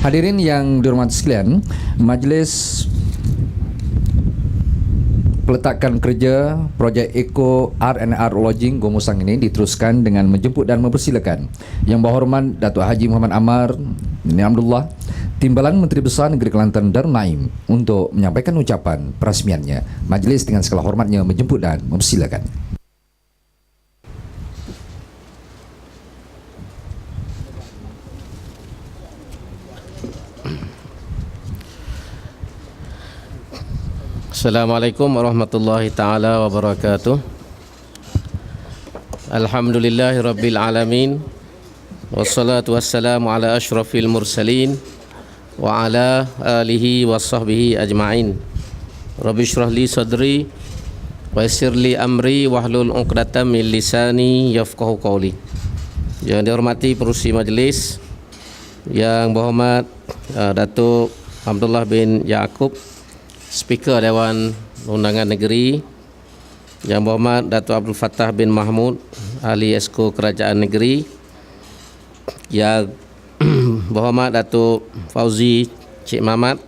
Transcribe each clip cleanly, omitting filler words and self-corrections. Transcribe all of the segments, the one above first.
Hadirin yang dihormati sekalian, Majlis peletakan kerja projek Eco R&R Lodging Gua Musang ini diteruskan dengan menjemput dan mempersilakan Yang Berhormat Datuk Haji Muhammad Amar bin Abdullah, Timbalan Menteri Besar Negeri Kelantan Darul Naim, untuk menyampaikan ucapan perasmiannya. Majlis dengan segala hormatnya menjemput dan mempersilakan. Assalamualaikum warahmatullahi taala wabarakatuh. Alhamdulillahi rabbil alamin. Wassalatu wassalamu ala asyrafil mursalin wa ala alihi wa sahbihi ajma'in. Rabbi shrah li sadri wa yassir li amri wahlul 'uqdatam min lisani yafqahu qawli. Yang dihormati perusi majlis, Yang Berhormat Datuk Abdullah bin Yaakob, Speaker Dewan Undangan Negeri, Yang Berhormat Datuk Abdul Fattah bin Mahmud, Ahli Esko Kerajaan Negeri, Yang Berhormat Datuk Fauzi Cik Mamat,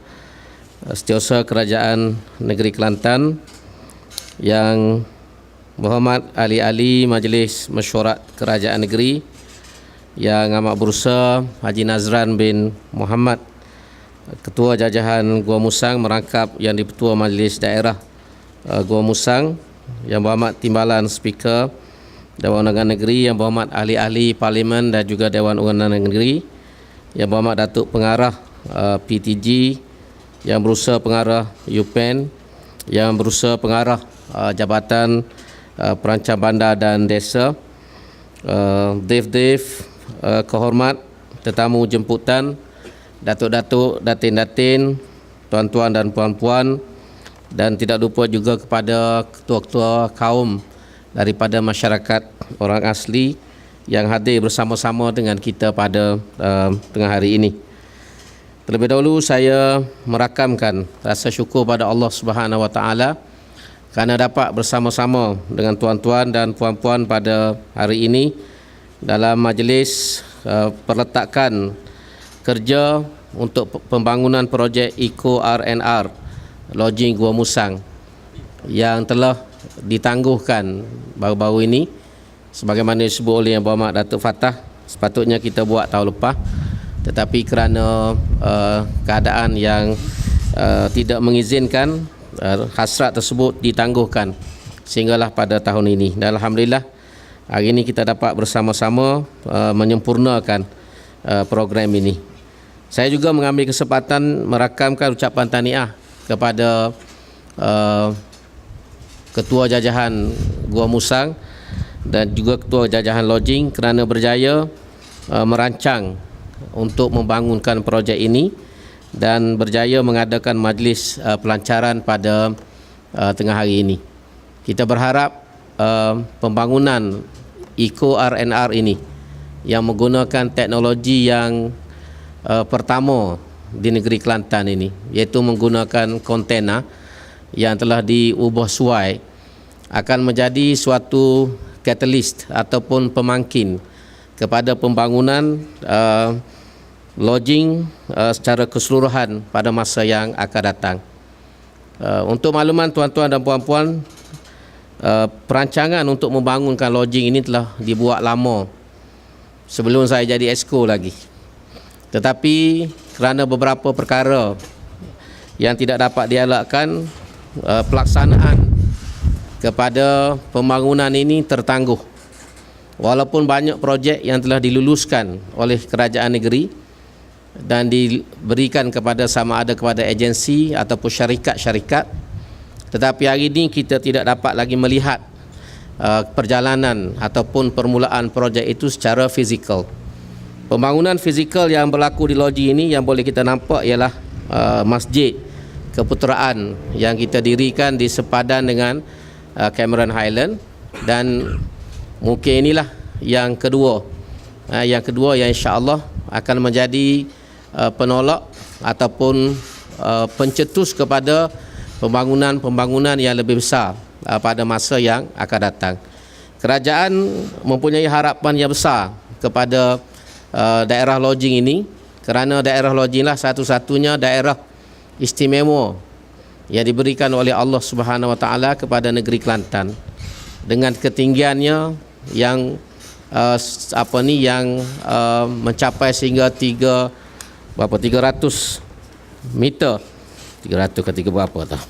Setiausaha Kerajaan Negeri Kelantan, Yang Berhormat Ahli-Ahli Majlis Mesyuarat Kerajaan Negeri, Yang Amat Berusaha Haji Nazran bin Muhammad, Ketua Jajahan Gua Musang merangkap Yang di-Ketua Majlis Daerah Gua Musang, Yang Berhormat Timbalan Speaker Dewan Undangan Negeri, Yang Berhormat Ahli-Ahli Parlimen dan juga Dewan Undangan Negeri, Yang Berhormat Datuk Pengarah PTG, Yang Berusaha Pengarah UPEN, Yang Berusaha Pengarah Jabatan Perancang Bandar dan Desa, Dev kehormat tetamu jemputan, datuk-datuk, datin-datin, tuan-tuan dan puan-puan, dan tidak lupa juga kepada ketua-ketua kaum daripada masyarakat orang asli yang hadir bersama-sama dengan kita pada tengah hari ini. Terlebih dahulu saya merakamkan rasa syukur pada Allah Subhanahu Wa Taala kerana dapat bersama-sama dengan tuan-tuan dan puan-puan pada hari ini dalam majlis perletakan kerja untuk pembangunan projek Eco R&R Lodging Gua Musang yang telah ditangguhkan baru-baru ini. Sebagaimana disebut oleh Yang Berhormat Datuk Fattah, sepatutnya kita buat tahun lepas, tetapi kerana keadaan yang tidak mengizinkan, hasrat tersebut ditangguhkan sehinggalah pada tahun ini. Dan alhamdulillah hari ini kita dapat bersama-sama menyempurnakan program ini. Saya juga mengambil kesempatan merakamkan ucapan tahniah kepada Ketua Jajahan Gua Musang dan juga Ketua Jajahan Lodging kerana berjaya merancang untuk membangunkan projek ini dan berjaya mengadakan majlis pelancaran pada tengah hari ini. Kita berharap pembangunan Eco R&R ini yang menggunakan teknologi yang pertama di negeri Kelantan ini, iaitu menggunakan kontena yang telah diubah suai, akan menjadi suatu catalyst ataupun pemangkin kepada pembangunan lodging secara keseluruhan pada masa yang akan datang. Untuk makluman tuan-tuan dan puan-puan, perancangan untuk membangunkan lodging ini telah dibuat lama sebelum saya jadi Esko lagi. Tetapi kerana beberapa perkara yang tidak dapat dielakkan, pelaksanaan kepada pembangunan ini tertangguh. Walaupun banyak projek yang telah diluluskan oleh kerajaan negeri dan diberikan kepada sama ada kepada agensi ataupun syarikat-syarikat, tetapi hari ini kita tidak dapat lagi melihat perjalanan ataupun permulaan projek itu secara fizikal. Pembangunan fizikal yang berlaku di loji ini yang boleh kita nampak ialah Masjid Keputeraan yang kita dirikan di sepadan dengan Cameron Highland, dan mungkin inilah yang kedua yang insya-Allah akan menjadi penolak ataupun pencetus kepada pembangunan yang lebih besar pada masa yang akan datang. Kerajaan mempunyai harapan yang besar kepada daerah lodging ini kerana daerah lodging lah satu-satunya daerah istimewa yang diberikan oleh Allah Subhanahu Wa Taala kepada negeri Kelantan, dengan ketinggiannya yang mencapai sehingga 300 meter, 300 ke 3 berapa tau.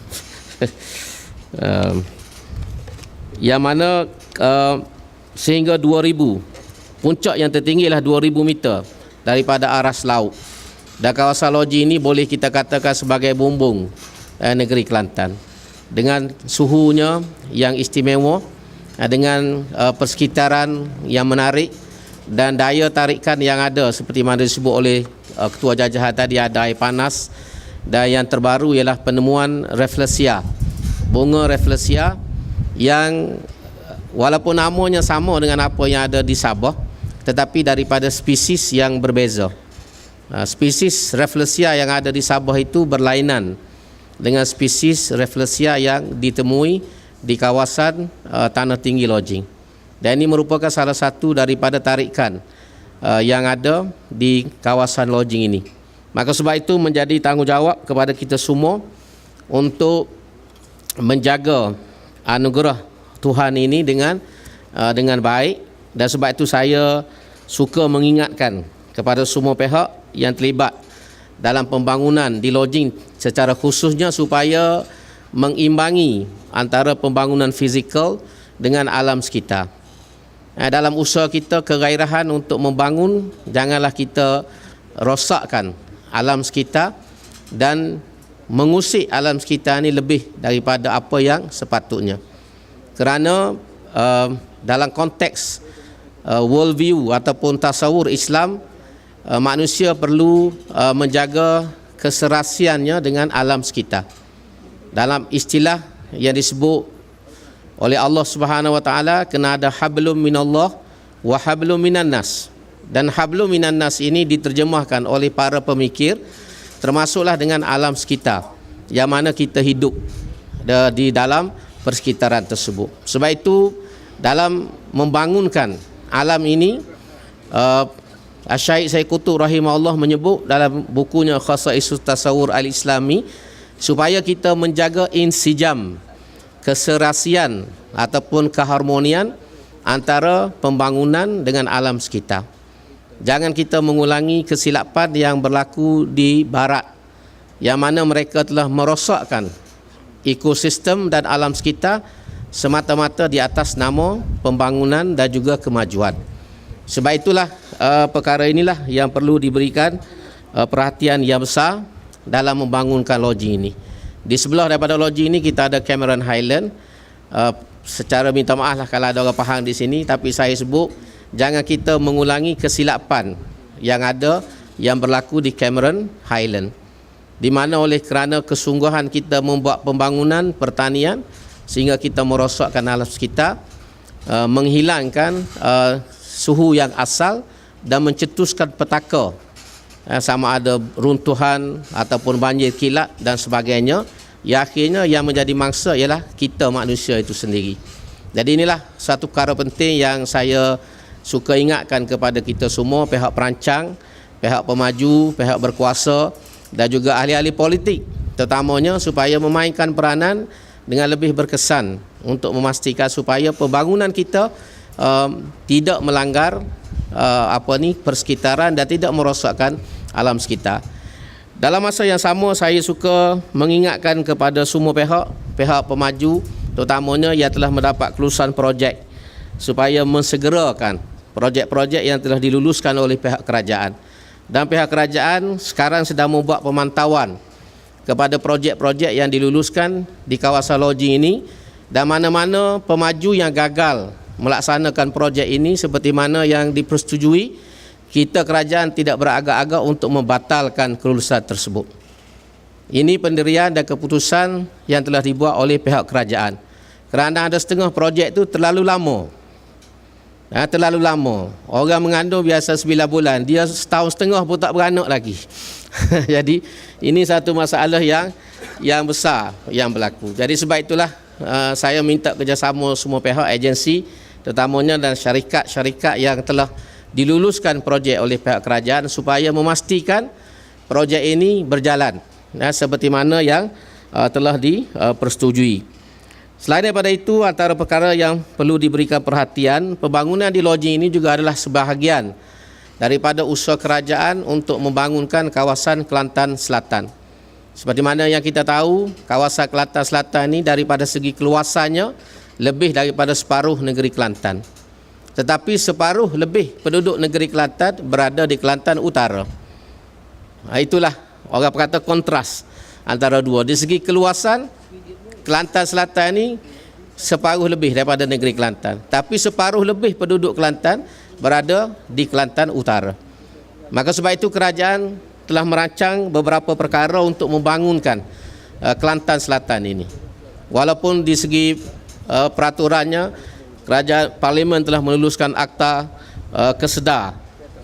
Yang mana sehingga 2000, puncak yang tertinggi ialah 2000 meter daripada aras laut. Dan kawasan lodging ini boleh kita katakan sebagai bumbung negeri Kelantan, dengan suhunya yang istimewa, dengan persekitaran yang menarik dan daya tarikan yang ada seperti mana disebut oleh Ketua Jajahan tadi, ada air panas, dan yang terbaru ialah penemuan Rafflesia, bunga Rafflesia yang walaupun namanya sama dengan apa yang ada di Sabah, tetapi daripada spesies yang berbeza. Spesies Rafflesia yang ada di Sabah itu berlainan dengan spesies Rafflesia yang ditemui di kawasan tanah tinggi lodging. Dan ini merupakan salah satu daripada tarikan yang ada di kawasan lodging ini. Maka sebab itu menjadi tanggungjawab kepada kita semua untuk menjaga anugerah Tuhan ini dengan baik. Dan sebab itu saya suka mengingatkan kepada semua pihak yang terlibat dalam pembangunan di lodging secara khususnya, supaya mengimbangi antara pembangunan fizikal dengan alam sekitar. Dalam usaha kita kegairahan untuk membangun, janganlah kita rosakkan alam sekitar dan mengusik alam sekitar ini lebih daripada apa yang sepatutnya. Kerana dalam konteks world view ataupun tasawur Islam, manusia perlu menjaga keserasiannya dengan alam sekitar. Dalam istilah yang disebut oleh Allah Subhanahu Wa Taala, kena ada hablum minallah wa hablum minannas. Dan hablum minannas ini diterjemahkan oleh para pemikir termasuklah dengan alam sekitar yang mana kita hidup di dalam persekitaran tersebut. Sebab itu dalam membangunkan alam ini, Syekh Said Qutb rahimahullah menyebut dalam bukunya Khasaisus Tasawur Al-Islami, supaya kita menjaga insijam, keserasian ataupun keharmonian antara pembangunan dengan alam sekitar. Jangan kita mengulangi kesilapan yang berlaku di barat, yang mana mereka telah merosakkan ekosistem dan alam sekitar semata-mata di atas nama pembangunan dan juga kemajuan. Sebab itulah perkara inilah yang perlu diberikan perhatian yang besar dalam membangunkan lodging ini. Di sebelah daripada lodging ini kita ada Cameron Highland. Secara minta maaf lah kalau ada orang Pahang di sini, tapi saya sebut jangan kita mengulangi kesilapan yang ada yang berlaku di Cameron Highland, di mana oleh kerana kesungguhan kita membuat pembangunan pertanian sehingga kita merosakkan alam sekitar, menghilangkan suhu yang asal dan mencetuskan petaka, sama ada runtuhan ataupun banjir kilat dan sebagainya. Ya, akhirnya yang menjadi mangsa ialah kita manusia itu sendiri. Jadi inilah satu perkara penting yang saya suka ingatkan kepada kita semua, pihak perancang, pihak pemaju, pihak berkuasa dan juga ahli-ahli politik terutamanya, supaya memainkan peranan dengan lebih berkesan untuk memastikan supaya pembangunan kita tidak melanggar persekitaran dan tidak merosakkan alam sekitar. Dalam masa yang sama, saya suka mengingatkan kepada semua pihak pemaju terutamanya yang telah mendapat kelulusan projek, supaya mensegerakan projek-projek yang telah diluluskan oleh pihak kerajaan. Dan pihak kerajaan sekarang sedang membuat pemantauan kepada projek-projek yang diluluskan di kawasan lodging ini, dan mana-mana pemaju yang gagal melaksanakan projek ini seperti mana yang dipersetujui, kita kerajaan tidak beragak-agak untuk membatalkan kelulusan tersebut. Ini pendirian dan keputusan yang telah dibuat oleh pihak kerajaan. Kerana ada setengah projek itu terlalu lama. Terlalu lama. Orang mengandung biasa 9 bulan, dia setahun setengah pun tak beranak lagi. Jadi ini satu masalah yang besar yang berlaku. Jadi sebab itulah saya minta kerjasama semua pihak, agensi terutamanya dan syarikat-syarikat yang telah diluluskan projek oleh pihak kerajaan supaya memastikan projek ini berjalan seperti mana yang telah dipersetujui. Selain daripada itu, antara perkara yang perlu diberikan perhatian, pembangunan di lodging ini juga adalah sebahagian daripada usaha kerajaan untuk membangunkan kawasan Kelantan Selatan. Seperti mana yang kita tahu, kawasan Kelantan Selatan ini daripada segi keluasannya lebih daripada separuh negeri Kelantan. Tetapi separuh lebih penduduk negeri Kelantan berada di Kelantan Utara. Itulah orang berkata kontras antara dua. Di segi keluasan, Kelantan Selatan ini separuh lebih daripada negeri Kelantan. Tapi separuh lebih penduduk Kelantan berada di Kelantan Utara. Maka sebab itu kerajaan telah merancang beberapa perkara untuk membangunkan Kelantan Selatan ini. Walaupun di segi peraturannya, kerajaan parlimen telah meluluskan akta kesedar.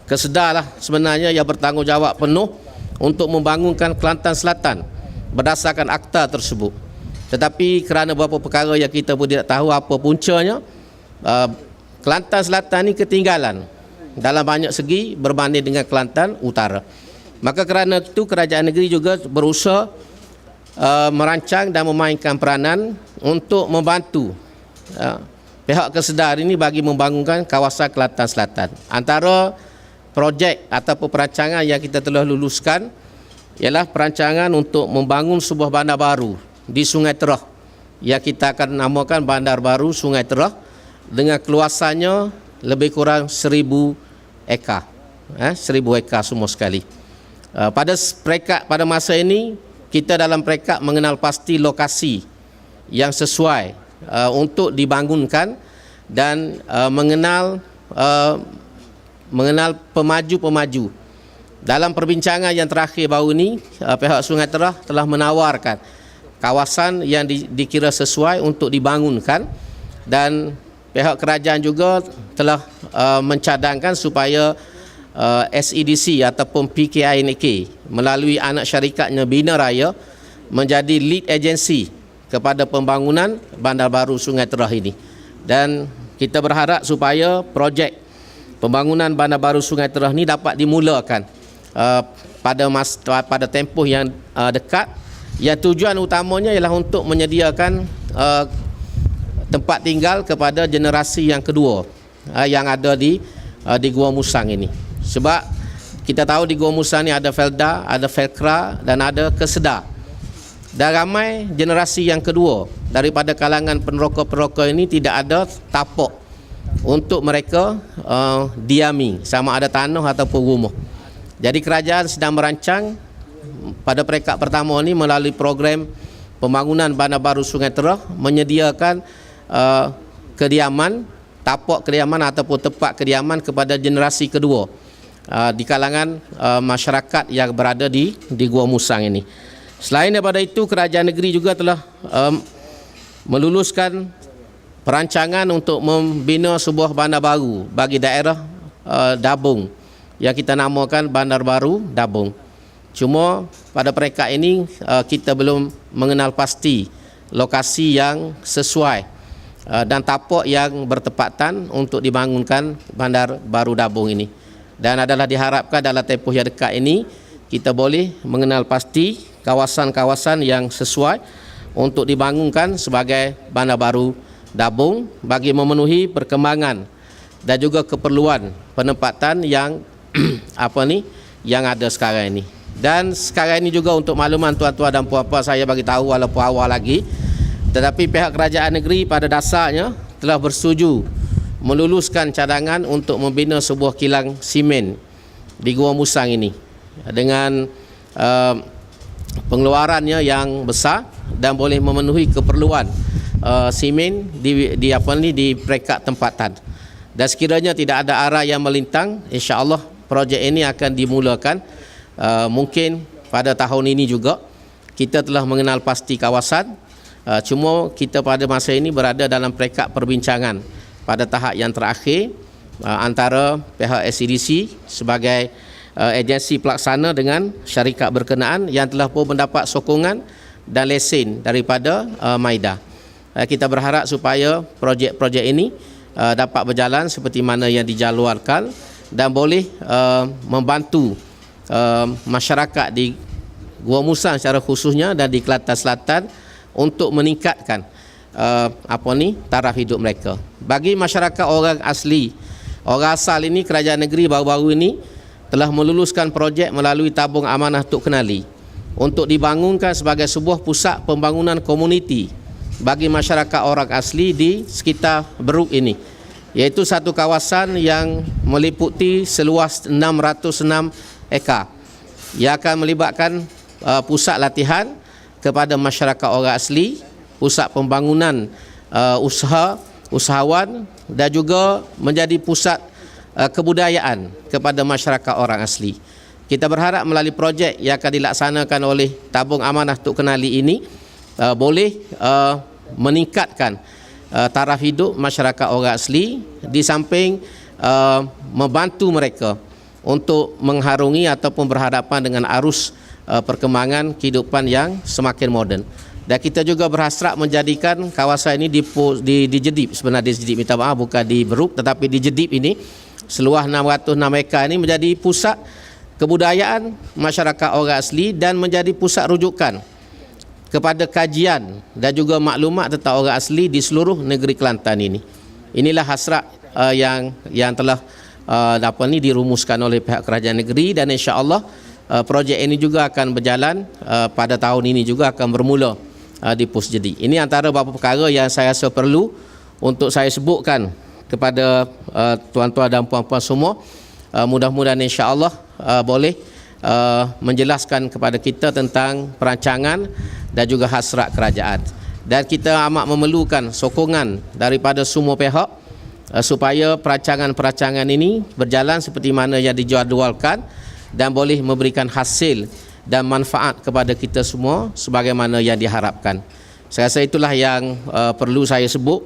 Kesedarlah sebenarnya yang bertanggungjawab penuh untuk membangunkan Kelantan Selatan berdasarkan akta tersebut. Tetapi kerana beberapa perkara yang kita pun tidak tahu apa puncanya, Kelantan Selatan ini ketinggalan dalam banyak segi berbanding dengan Kelantan Utara. Maka kerana itu kerajaan negeri juga berusaha merancang dan memainkan peranan untuk membantu pihak kesedar ini bagi membangunkan kawasan Kelantan Selatan. Antara projek ataupun perancangan yang kita telah luluskan ialah perancangan untuk membangun sebuah bandar baru di Sungai Terah yang kita akan namakan Bandar Baru Sungai Terah dengan keluasannya lebih kurang 1,000 ekar. 1,000 ekar semua sekali. Pada masa ini kita dalam peringkat mengenal pasti lokasi yang sesuai untuk dibangunkan dan mengenal pemaju-pemaju. Dalam perbincangan yang terakhir baru ini, pihak Sungai Terah telah menawarkan kawasan yang dikira sesuai untuk dibangunkan, dan pihak kerajaan juga telah mencadangkan supaya SEDC ataupun PKINK melalui anak syarikatnya Bina Raya menjadi lead agency kepada pembangunan Bandar Baru Sungai Terah ini. Dan kita berharap supaya projek pembangunan Bandar Baru Sungai Terah ini dapat dimulakan pada tempoh yang dekat. Yang tujuan utamanya ialah untuk menyediakan tempat tinggal kepada generasi yang kedua yang ada di Gua Musang ini. Sebab kita tahu di Gua Musang ini ada Felda, ada Felkra dan ada Kesedar. Dan ramai generasi yang kedua daripada kalangan penerokok-penerokok ini tidak ada tapak untuk mereka diami, sama ada tanah ataupun rumah. Jadi kerajaan sedang merancang pada peringkat pertama ini melalui program pembangunan Bandar Baru Sungai Terah menyediakan kediaman, tapak kediaman ataupun tempat kediaman kepada generasi kedua di kalangan masyarakat yang berada di Gua Musang ini. Selain daripada itu, kerajaan negeri juga telah meluluskan perancangan untuk membina sebuah bandar baru bagi daerah Dabung yang kita namakan Bandar Baru Dabung. Cuma pada peringkat ini kita belum mengenal pasti lokasi yang sesuai dan tapak yang bertepatan untuk dibangunkan Bandar Baru Dabung ini. Dan adalah diharapkan dalam tempoh yang dekat ini kita boleh mengenal pasti kawasan-kawasan yang sesuai untuk dibangunkan sebagai Bandar Baru Dabung bagi memenuhi perkembangan dan juga keperluan penempatan yang yang ada sekarang ini. Dan sekarang ini juga untuk makluman tuan-tuan dan puan-puan, saya bagi tahu walaupun awal lagi, tetapi pihak kerajaan negeri pada dasarnya telah bersetuju meluluskan cadangan untuk membina sebuah kilang simen di Gua Musang ini dengan pengeluarannya yang besar dan boleh memenuhi keperluan simen di peringkat tempatan. Dan sekiranya tidak ada arah yang melintang, insya-Allah projek ini akan dimulakan mungkin pada tahun ini juga. Kita telah mengenal pasti kawasan, cuma kita pada masa ini berada dalam peringkat perbincangan pada tahap yang terakhir antara pihak SEDC sebagai agensi pelaksana dengan syarikat berkenaan yang telah pun mendapat sokongan dan lesen daripada MAIDA. Kita berharap supaya projek-projek ini dapat berjalan seperti mana yang dijaluarkan dan boleh membantu masyarakat di Gua Musang secara khususnya dan di Kelantan Selatan untuk meningkatkan taraf hidup mereka. Bagi masyarakat orang asli, orang asal ini, kerajaan negeri baru-baru ini telah meluluskan projek melalui tabung amanah Tok Kenali untuk dibangunkan sebagai sebuah pusat pembangunan komuniti bagi masyarakat orang asli di sekitar Beruk ini, iaitu satu kawasan yang meliputi seluas 606 ekar yang akan melibatkan pusat latihan kepada masyarakat orang asli, pusat pembangunan usahawan dan juga menjadi pusat kebudayaan kepada masyarakat orang asli. Kita berharap melalui projek yang akan dilaksanakan oleh tabung amanah Tok Kenali ini boleh meningkatkan taraf hidup masyarakat orang asli, di samping membantu mereka untuk mengharungi ataupun berhadapan dengan arus perkembangan kehidupan yang semakin moden. Dan kita juga berhasrat menjadikan kawasan ini di Jedip, sebenarnya di Jedip, minta maaf, bukan di Beruk, tetapi di Jedip ini seluas 606 ekar ini menjadi pusat kebudayaan masyarakat orang asli dan menjadi pusat rujukan kepada kajian dan juga maklumat tentang orang asli di seluruh negeri Kelantan ini. Inilah hasrat yang telah dirumuskan oleh pihak kerajaan negeri, dan insya-Allah projek ini juga akan berjalan pada tahun ini juga akan bermula di Pos Jedip. Ini antara beberapa perkara yang saya rasa perlu untuk saya sebutkan kepada tuan-tuan dan puan-puan semua. Mudah-mudahan insya-Allah boleh menjelaskan kepada kita tentang perancangan dan juga hasrat kerajaan. Dan kita amat memerlukan sokongan daripada semua pihak supaya perancangan-perancangan ini berjalan seperti mana yang dijadualkan dan boleh memberikan hasil dan manfaat kepada kita semua sebagaimana yang diharapkan. Saya rasa itulah yang perlu saya sebut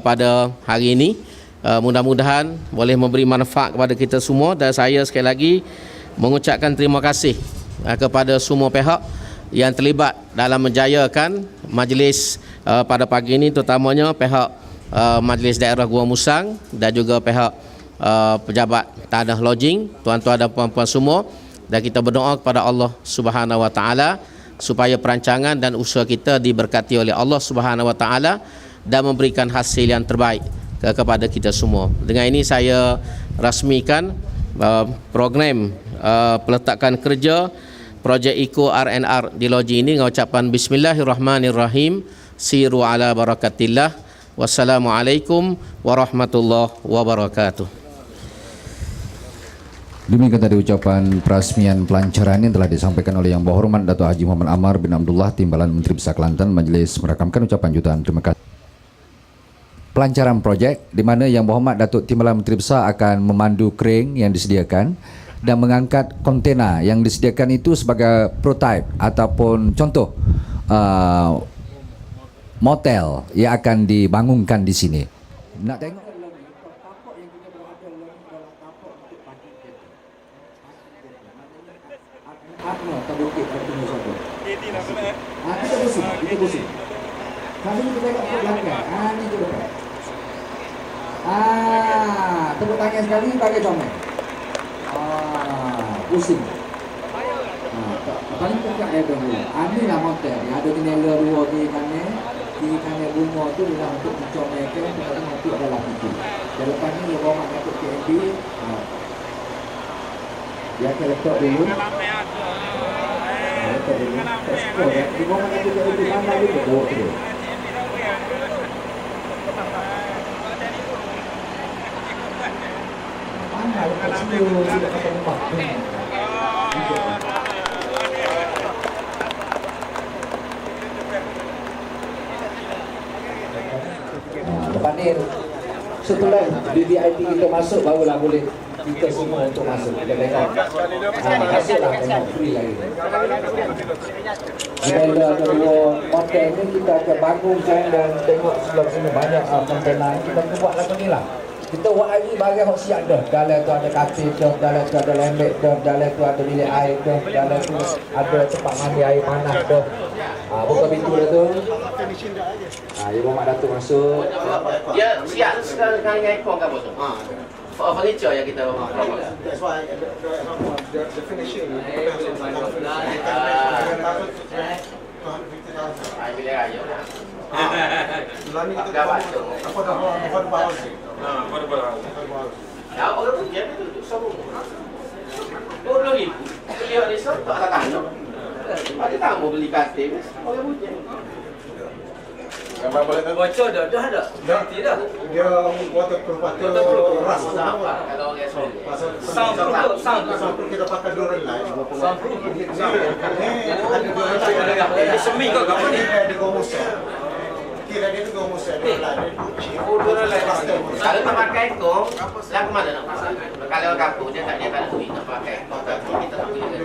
pada hari ini. Mudah-mudahan boleh memberi manfaat kepada kita semua, dan saya sekali lagi mengucapkan terima kasih kepada semua pihak yang terlibat dalam menjayakan majlis pada pagi ini, terutamanya pihak Majlis Daerah Gua Musang dan juga pihak pejabat tanah lodging, tuan-tuan dan puan-puan semua. Dan kita berdoa kepada Allah Subhanahu Wa Taala supaya perancangan dan usaha kita diberkati oleh Allah Subhanahu Wa Taala dan memberikan hasil yang terbaik kepada kita semua. Dengan ini saya rasmikan program peletakan kerja projek Eco R&R di loji ini dengan ucapan Bismillahirrahmanirrahim. Siru ala barakatillah. Wassalamualaikum warahmatullahi wabarakatuh. Demikian tadi ucapan perasmian pelancaran yang telah disampaikan oleh Yang Berhormat Datuk Haji Muhammad Amar bin Abdullah, Timbalan Menteri Besar Kelantan. Majelis merakamkan ucapan jutaan terima kasih. Pelancaran projek di mana Yang Berhormat Datuk Timbalan Menteri Besar akan memandu kren yang disediakan dan mengangkat kontena yang disediakan itu sebagai prototipe ataupun contoh motel yang akan dibangunkan di sini. Nak tengok tepuk tangan sekali pakai comel. Pusing. Paling dekat dia dulu. Ini lah motel. Ada jendela dua di kanan bunga tu adalah untuk mencomelkan, kemudian untuk adalah itu. Dan lepas ni orang untuk PNB. Dia akan letak dulu. Letak dulu. Di mana kita itu mana dia bawa tu. Mana lepas tu tidak akan lepas. Lepas ni setelah VIP kita masuk barulah boleh kita semua untuk masuk. Kita tengok masuklah, tengok free lagi. Bila kedua hotel ni kita akan bangunkan dan tengok sebelah sini banyak kontena. Kita buat lagu ni lah. Kita buat lagi barang hok siap dah. Dalam tu ada katil dah, dalam tu ada lembek dah, dalam tu ada bilik air dah, dalam tu ada tempat mandi air panas dah. Buka pintu dah tu. Ya Muhammad Datuk masuk. Dia siap sekarang dengan ekor ke apa tu? Furniture yang kita That's why the finishing. bilik air. Ya, orang tu dia tu sambung. 20,000. Beli orang Islam tak ada tanah. Ada tak mau beli katil? Orang punya. Gambar boleh Bocor dah ada. Ganti dah. dia waterproof atau ras Apa kalau orang Islam? Sampai kita pakai duren lain. Soundproof. Ada duren lain. Semi kau apa ni? Di gomusa. Kira dia tu gomusa. Kalau tak pakai ekor, lah ke mana nak pasang? Kalau kampung dia tak ada duit nak pakai ekor, tapi kita tak boleh.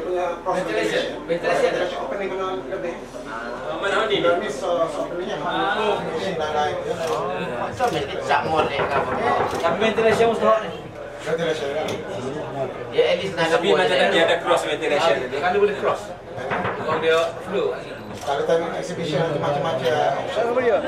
Ventilation opening kena lebih. Mana ni? Ini openingnya. So, mesti cak molek ke apa? Tapi ventilation mustahak ni. Ventilation. Ya, at least nak Tapi macam tadi ada cross ventilation. Kalau boleh cross. Kalau dia flow. Kalau tadi exhibition nanti macam-macam. Boleh.